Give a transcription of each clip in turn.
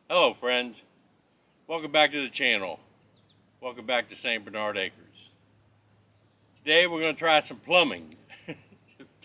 Hello friends, welcome back to the channel. Welcome back to St. Bernard Acres. Today we're going to try some plumbing.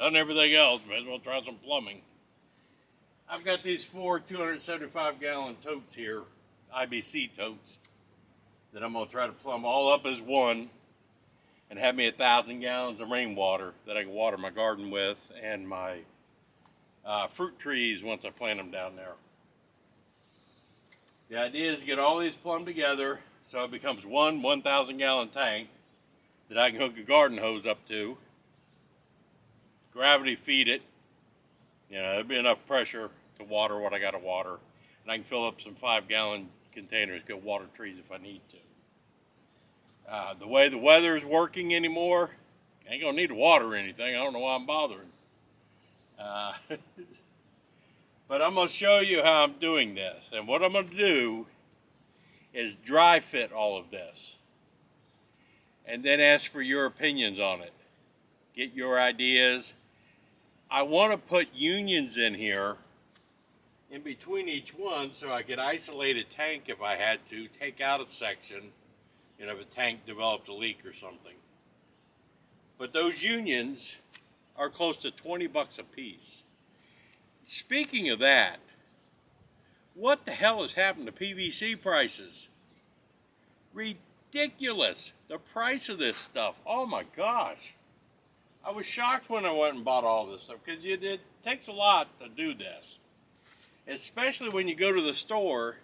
Done everything else, may as well try some plumbing. I've got these four 275-gallon totes here, IBC totes, that I'm going to try to plumb all up as one and have me 1,000 gallons of rainwater that I can water my garden with and my fruit trees once I plant them down there. The idea is to get all these plumbed together so it becomes one 1,000-gallon tank that I can hook a garden hose up to, gravity feed it. You know, there'll be enough pressure to water what I got to water, and I can fill up some 5-gallon containers, go water trees if I need to. The way the weather is working anymore, I ain't gonna need to water anything. I don't know why I'm bothering. But I'm going to show you how I'm doing this. And what I'm going to do is dry fit all of this. And then ask for your opinions on it. Get your ideas. I want to put unions in here in between each one so I could isolate a tank if I had to, take out a section, you know, if a tank developed a leak or something. But those unions are close to 20 bucks a piece. Speaking of that, what the hell has happened to PVC prices? Ridiculous. The price of this stuff. Oh my gosh. I was shocked when I went and bought all this stuff because it takes a lot to do this. Especially when you go to the store.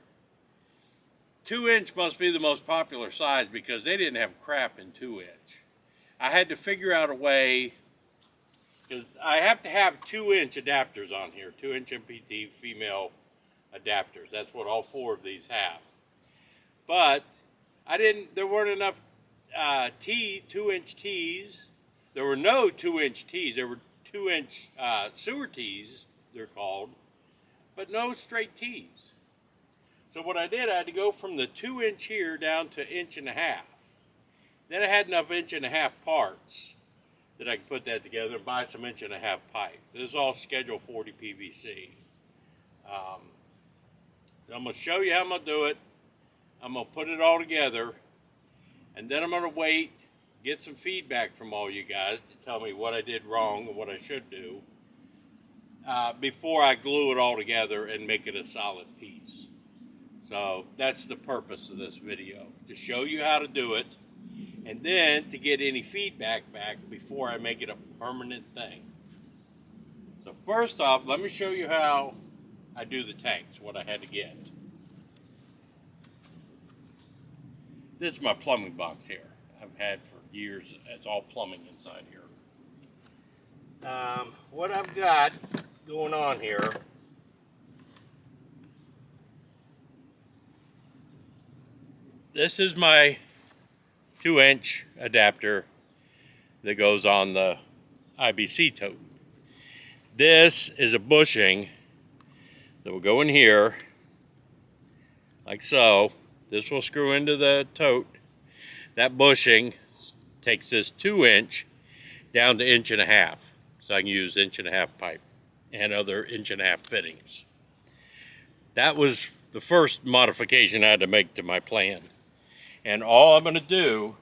2-inch must be the most popular size because they didn't have crap in 2-inch. I had to figure out a way, because I have to have 2-inch adapters on here, 2-inch MPT female adapters. That's what all 4 of these have. But there weren't enough 2-inch tees. There were no 2-inch tees. There were 2-inch sewer tees, they're called, but no straight tees. So what I did, I had to go from the 2-inch here down to 1.5 inches. Then I had enough 1.5-inch parts that I can put that together and buy some 1.5-inch pipe. This is all Schedule 40 PVC. I'm going to show you how I'm going to do it. I'm going to put it all together, and then I'm going to wait, get some feedback from all you guys to tell me what I did wrong and what I should do before I glue it all together and make it a solid piece. So that's the purpose of this video, to show you how to do it, and then to get any feedback back before I make it a permanent thing. So first off, let me show you how I do the tanks, what I had to get. This is my plumbing box here. I've had for years. It's all plumbing inside here. What I've got going on here, this is my 2-inch adapter that goes on the IBC tote. This is a bushing that will go in here like so. This will screw into the tote. That bushing takes this 2-inch down to 1.5 inches, so I can use 1.5-inch pipe and other 1.5-inch fittings. That was the first modification I had to make to my plan. And all I'm going to do,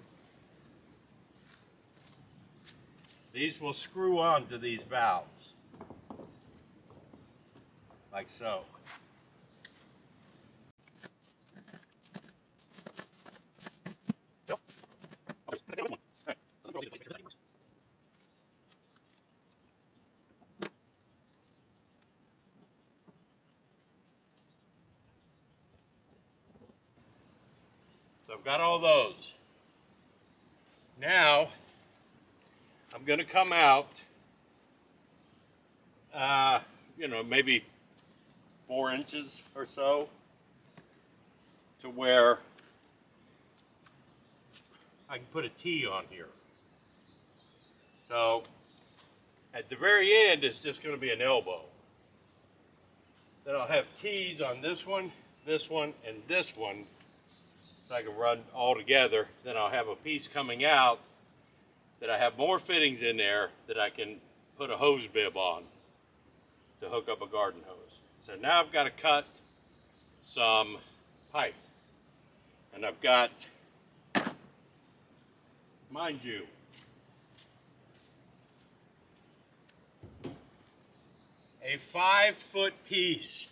these will screw on to these valves, like so. So I've got all those. Now, I'm going to come out, you know, maybe 4 inches or so to where I can put a T on here. So at the very end, it's just going to be an elbow. Then I'll have T's on this one, and this one, so I can run all together. Then I'll have a piece coming out that I have more fittings in there that I can put a hose bib on to hook up a garden hose. So now I've got to cut some pipe. And I've got, mind you, a 5-foot piece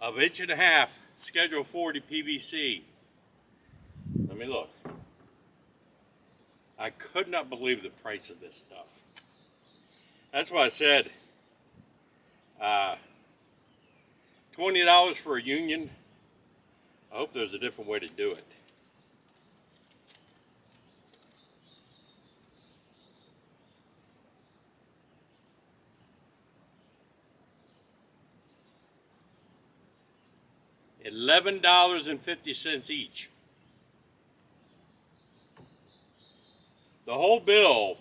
of 1.5" Schedule 40 PVC. Let me look. I could not believe the price of this stuff. That's why I said $20 for a union. I hope there's a different way to do it. $11.50 each. The whole bill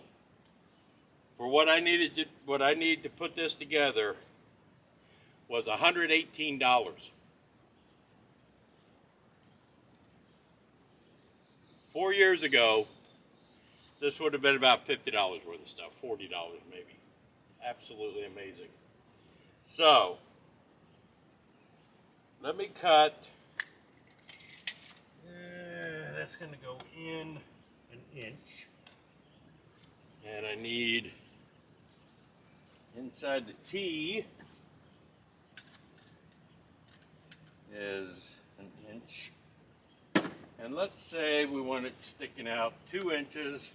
for what I need to put this together was $118. 4 years ago, this would have been about $50 worth of stuff, $40 maybe. Absolutely amazing. So, let me cut, that's going to go in 1 inch. And I need, inside the T is 1 inch. And let's say we want it sticking out 2 inches.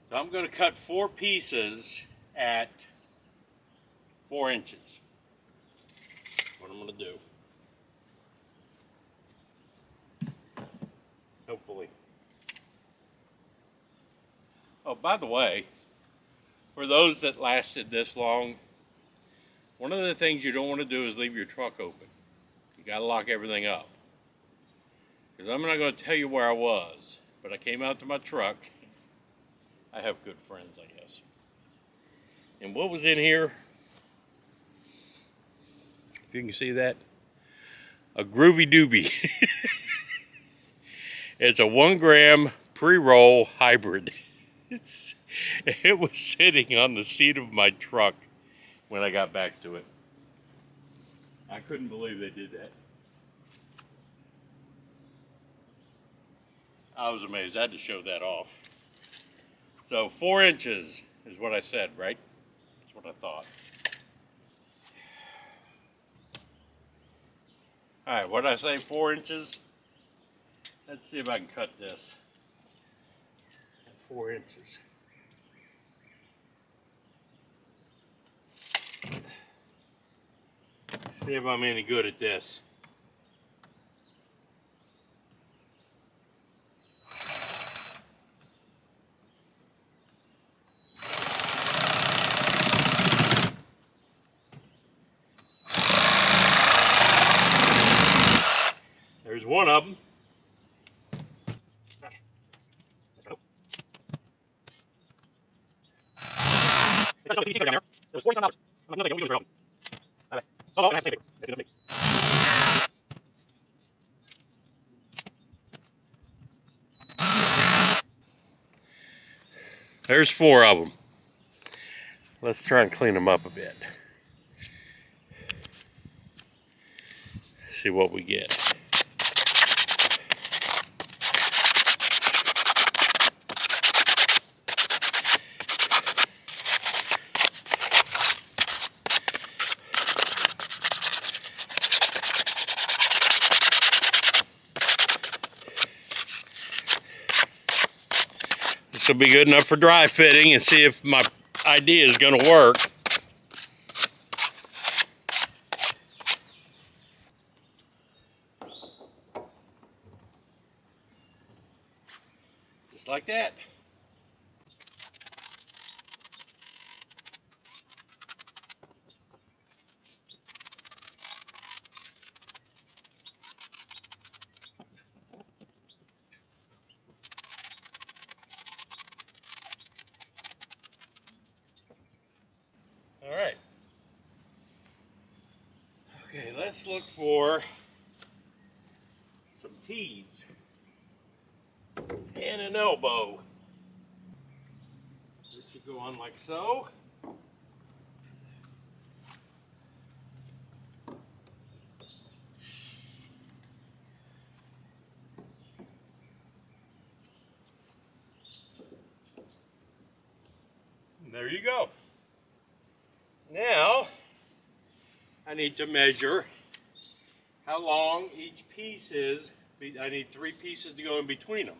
So I'm going to cut 4 pieces at 4 inches. What I'm going to do. Hopefully. Oh, by the way, for those that lasted this long, one of the things you don't want to do is leave your truck open. You got to lock everything up. Because I'm not going to tell you where I was, but I came out to my truck. I have good friends, I guess. And what was in here? If you can see that, a groovy doobie. It's a 1 gram pre-roll hybrid. It was sitting on the seat of my truck when I got back to it. I couldn't believe they did that. I was amazed. I had to show that off. So 4 inches is what I said, right? That's what I thought. All right, what did I say, 4 inches? Let's see if I can cut this at 4 inches. See if I'm any good at this. There's one of them. That's not a PC down there. It was $40 some. I'm not thinking I'm going to do it. So I'm going to have to take it. There's 4 of them. Let's try and clean them up a bit. See what we get. This will be good enough for dry fitting and see if my idea is going to work. Just like that. All right. Okay, let's look for some T's and an elbow. This should go on like so. there you go. Now, I need to measure how long each piece is. I need 3 pieces to go in between them.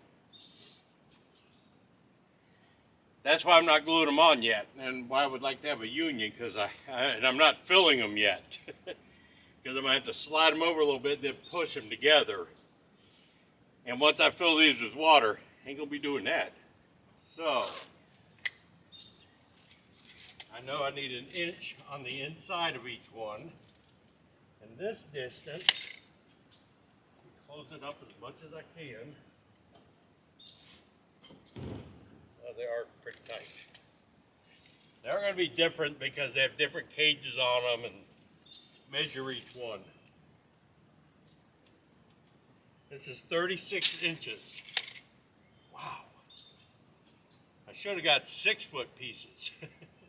That's why I'm not gluing them on yet, and why I would like to have a union, because I'm not filling them yet. Because I'm going to have to slide them over a little bit, then push them together. And once I fill these with water, I ain't going to be doing that. So, I know I need an inch on the inside of each one. And this distance, close it up as much as I can. Oh, they are pretty tight. They're going to be different because they have different cages on them, and measure each one. This is 36 inches. Wow. I should have got 6-foot pieces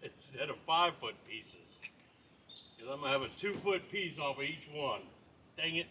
instead of 5-foot pieces. Because I'm going to have a 2-foot piece off of each one. Dang it.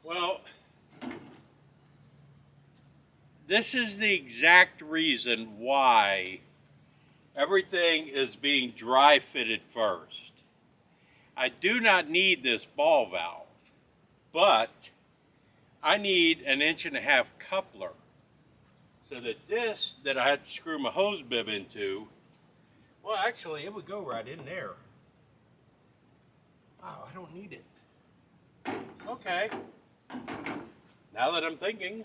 Well, this is the exact reason why everything is being dry fitted first. I do not need this ball valve, but I need an 1.5-inch coupler so that this that I had to screw my hose bib into, well, actually it would go right in there. Wow, I don't need it. Okay. Now that I'm thinking,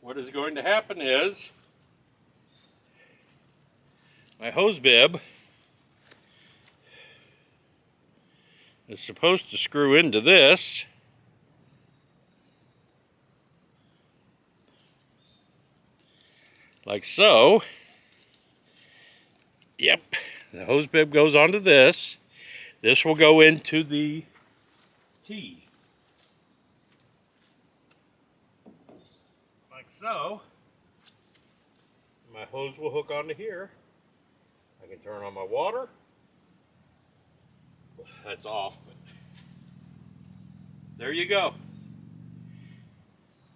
what is going to happen is my hose bib is supposed to screw into this. Like so. Yep, the hose bib goes onto this. This will go into the T. Like so. My hose will hook onto here. I can turn on my water. That's off, but there you go.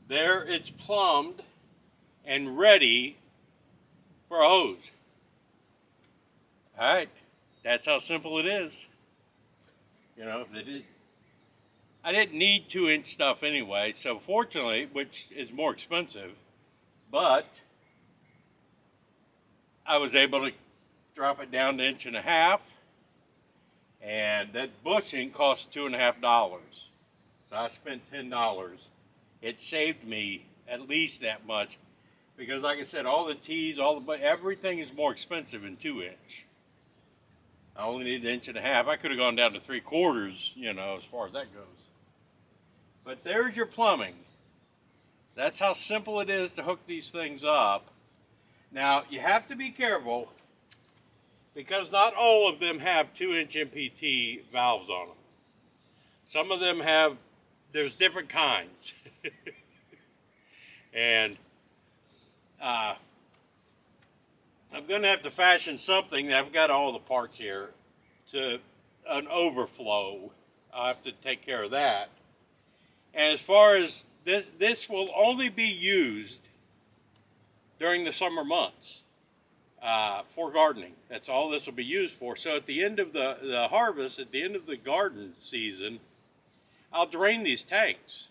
There it's plumbed and ready for a hose. Alright, that's how simple it is. You know, I didn't need 2-inch stuff anyway, so fortunately, which is more expensive, but I was able to drop it down to 1.5 inches, and that bushing cost $2.50. So I spent $10. It saved me at least that much, because like I said, all the T's, everything is more expensive in 2-inch. I only need 1.5 inches. I could have gone down to 3/4, you know, as far as that goes. But there's your plumbing. That's how simple it is to hook these things up. Now, you have to be careful, because not all of them have 2-inch MPT valves on them. Some of them have, there's different kinds. I'm going to have to fashion something. I've got all the parts here to an overflow. I'll have to take care of that. And as far as this will only be used during the summer months for gardening. That's all this will be used for. So at the end of the harvest, at the end of the garden season, I'll drain these tanks.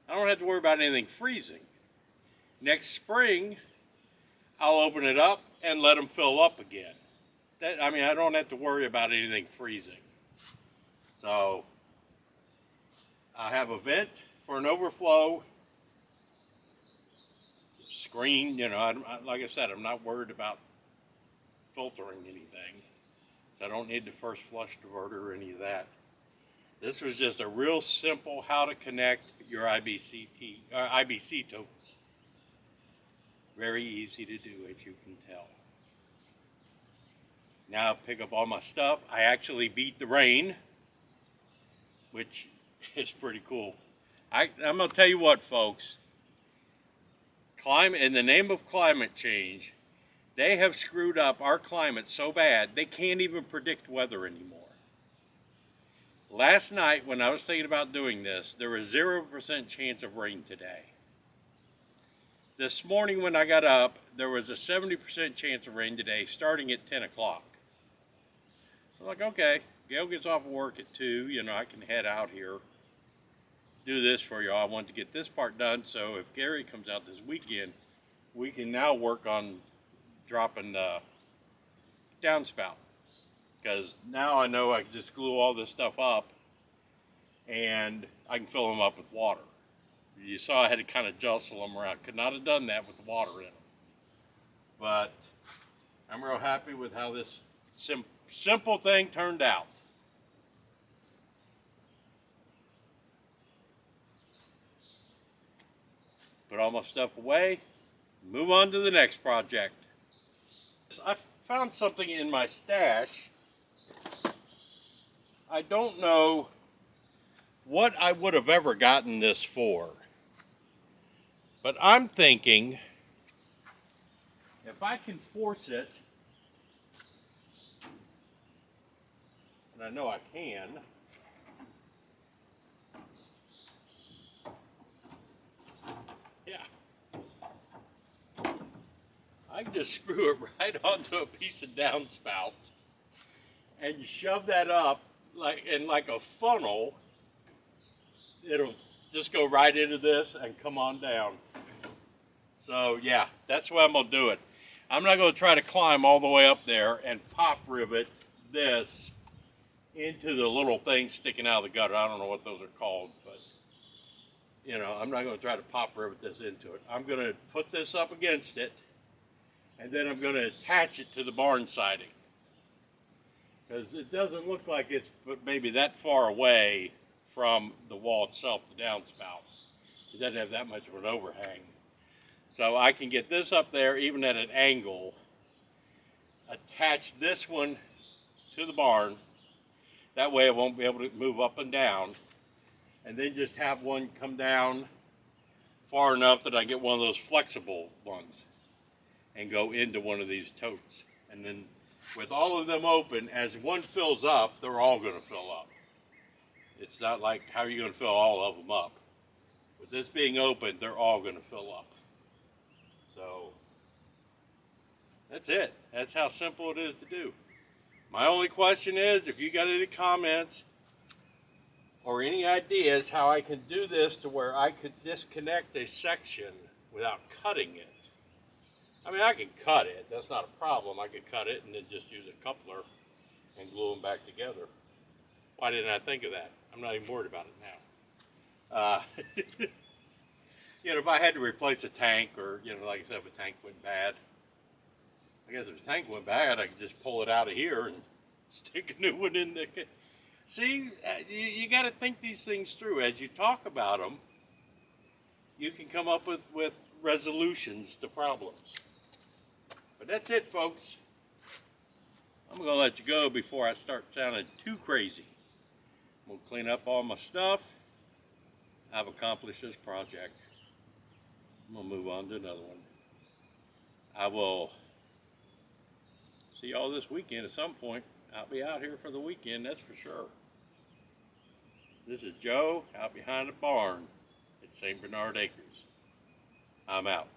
I don't have to worry about anything freezing. Next spring, I'll open it up and let them fill up again. I mean, I don't have to worry about anything freezing. So I have a vent for an overflow screen. You know, like I said, I'm not worried about filtering anything. So I don't need the first flush diverter or any of that. This was just a real simple how to connect your IBC Totes. Very easy to do, as you can tell. Now I'll pick up all my stuff. I actually beat the rain, which is pretty cool. I'm going to tell you what, folks. In the name of climate change, they have screwed up our climate so bad they can't even predict weather anymore. Last night, when I was thinking about doing this, there was 0% chance of rain today. This morning when I got up, there was a 70% chance of rain today, starting at 10 o'clock. So I'm like, okay, Gail gets off of work at 2, you know, I can head out here, do this for y'all. I want to get this part done, so if Gary comes out this weekend, we can now work on dropping the downspout. Because now I know I can just glue all this stuff up and I can fill them up with water. You saw I had to kind of jostle them around. Could not have done that with the water in them. But I'm real happy with how this simple thing turned out. Put all my stuff away, move on to the next project. I found something in my stash. I don't know what I would have ever gotten this for, but I'm thinking if I can force it, and I know I can, yeah, I can just screw it right onto a piece of downspout and you shove that up like a funnel. It'll just go right into this and come on down. So yeah, that's why I'm gonna do it. I'm not gonna try to climb all the way up there and pop rivet this into the little thing sticking out of the gutter. I don't know what those are called, but you know, I'm not gonna try to pop rivet this into it. I'm gonna put this up against it and then I'm gonna attach it to the barn siding. Because it doesn't look like it's maybe that far away from the wall itself, the downspout. It doesn't have that much of an overhang. So I can get this up there even at an angle, attach this one to the barn. That way it won't be able to move up and down. And then just have one come down far enough that I get one of those flexible ones and go into one of these totes. And then with all of them open, as one fills up, they're all going to fill up. It's not like, how are you going to fill all of them up? With this being open, they're all going to fill up. So, that's it. That's how simple it is to do. My only question is, if you got any comments or any ideas how I can do this to where I could disconnect a section without cutting it. I mean, I can cut it. That's not a problem. I could cut it and then just use a coupler and glue them back together. Why didn't I think of that? I'm not even worried about it now. You know, if I had to replace a tank or, you know, like I said, if a tank went bad, I guess if a tank went bad, I could just pull it out of here and stick a new one in there. See, you got to think these things through. As you talk about them, you can come up with resolutions to problems. But that's it, folks. I'm going to let you go before I start sounding too crazy. I'm going to clean up all my stuff. I've accomplished this project. I'm going to move on to another one. I will see y'all this weekend at some point. I'll be out here for the weekend, that's for sure. This is Joe out behind the barn at St. Bernard Acres. I'm out.